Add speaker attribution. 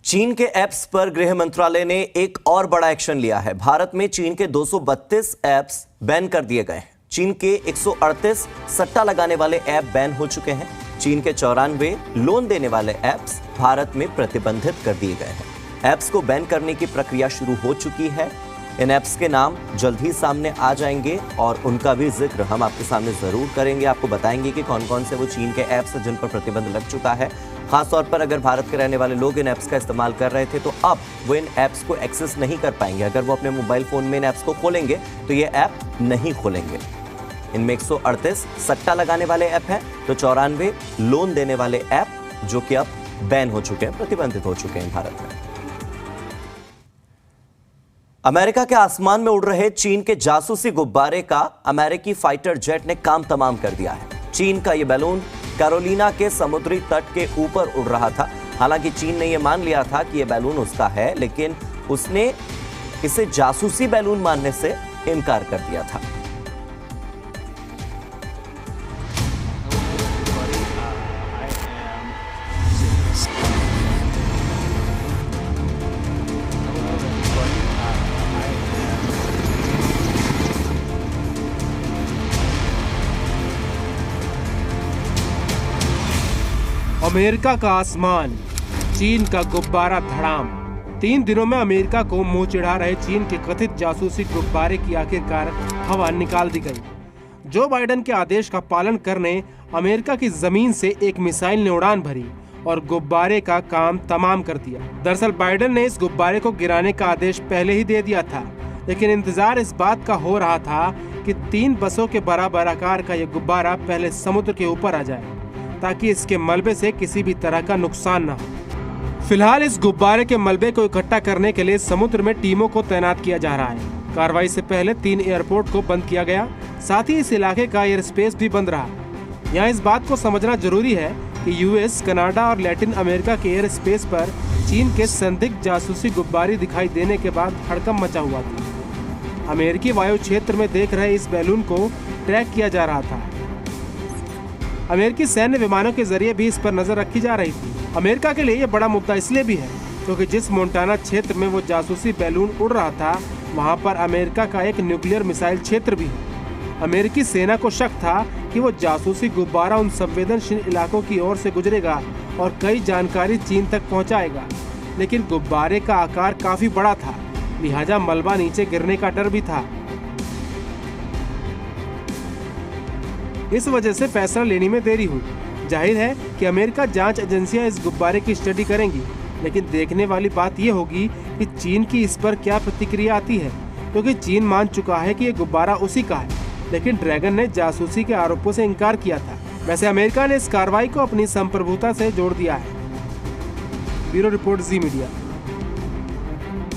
Speaker 1: चीन के ऐप्स पर गृह मंत्रालय ने एक और बड़ा एक्शन लिया है। भारत में चीन के 232 ऐप्स बैन कर दिए गए हैं। चीन के 138 सट्टा लगाने वाले ऐप बैन हो चुके हैं। चीन के 94 लोन देने वाले ऐप्स भारत में प्रतिबंधित कर दिए गए हैं। ऐप्स को बैन करने की प्रक्रिया शुरू हो चुकी है। इन ऐप्स के नाम जल्द ही सामने आ जाएंगे और उनका भी जिक्र हम आपके सामने जरूर करेंगे। आपको बताएंगे कि कौन कौन से वो चीन के ऐप्स हैं जिन पर प्रतिबंध लग चुका है। खासतौर पर अगर भारत के रहने वाले लोग इन ऐप्स का इस्तेमाल कर रहे थे तो अब वो इन ऐप्स को एक्सेस नहीं कर पाएंगे। अगर वो अपने मोबाइल फोन में इन ऐप्स को खोलेंगे तो ये ऐप नहीं खोलेंगे। इनमें 138 सट्टा लगाने वाले ऐप हैं तो 94 लोन देने वाले ऐप जो कि अब बैन हो चुके हैं, प्रतिबंधित हो चुके हैं भारत में। अमेरिका के आसमान में उड़ रहे चीन के जासूसी गुब्बारे का अमेरिकी फाइटर जेट ने काम तमाम कर दिया है। चीन का यह बैलून कैरोलिना के समुद्री तट के ऊपर उड़ रहा था। हालांकि चीन ने यह मान लिया था कि यह बैलून उसका है, लेकिन उसने इसे जासूसी बैलून मानने से इनकार कर दिया था।
Speaker 2: अमेरिका का आसमान, चीन का गुब्बारा धड़ाम। 3 दिनों में अमेरिका को मुंह चिढ़ा रहे चीन के कथित जासूसी गुब्बारे की आखिरकार हवा निकाल दी गई। जो बाइडेन के आदेश का पालन करने अमेरिका की जमीन से एक मिसाइल ने उड़ान भरी और गुब्बारे का काम तमाम कर दिया। दरअसल बाइडेन ने इस गुब्बारे को गिराने का आदेश पहले ही दे दिया था, लेकिन इंतजार इस बात का हो रहा था कि 3 बसों के बराबर आकार का यह गुब्बारा पहले समुद्र के ऊपर आ जाए ताकि इसके मलबे से किसी भी तरह का नुकसान न हो। फिलहाल इस गुब्बारे के मलबे को इकट्ठा करने के लिए समुद्र में टीमों को तैनात किया जा रहा है। कार्रवाई से पहले 3 एयरपोर्ट को बंद किया गया, साथ ही इस इलाके का एयर स्पेस भी बंद रहा। यहाँ इस बात को समझना जरूरी है कि यूएस, कनाडा और लैटिन अमेरिका के एयर स्पेस पर चीन के संदिग्ध जासूसी गुब्बारे दिखाई देने के बाद हड़कंप मचा हुआ था। अमेरिकी वायु क्षेत्र में देख रहे इस बैलून को ट्रैक किया जा रहा था। अमेरिकी सैन्य विमानों के जरिए भी इस पर नजर रखी जा रही थी। अमेरिका के लिए यह बड़ा मुद्दा इसलिए भी है क्योंकि जिस मोंटाना क्षेत्र में वो जासूसी बैलून उड़ रहा था वहां पर अमेरिका का एक न्यूक्लियर मिसाइल क्षेत्र भी है। अमेरिकी सेना को शक था कि वो जासूसी गुब्बारा उन संवेदनशील इलाकों की ओर से गुजरेगा और कई जानकारी चीन तक पहुंचाएगा, लेकिन गुब्बारे का आकार काफी बड़ा था, लिहाजा मलबा नीचे गिरने का डर भी था। इस वजह से फैसला लेने में देरी हुई। जाहिर है कि अमेरिका जांच एजेंसियां इस गुब्बारे की स्टडी करेंगी, लेकिन देखने वाली बात यह होगी कि चीन की इस पर क्या प्रतिक्रिया आती है, क्योंकि चीन मान चुका है कि ये गुब्बारा उसी का है, लेकिन ड्रैगन ने जासूसी के आरोपों से इनकार किया था। वैसे अमेरिका ने इस कार्रवाई को अपनी संप्रभुता से जोड़ दिया है। ब्यूरो रिपोर्ट, जी मीडिया।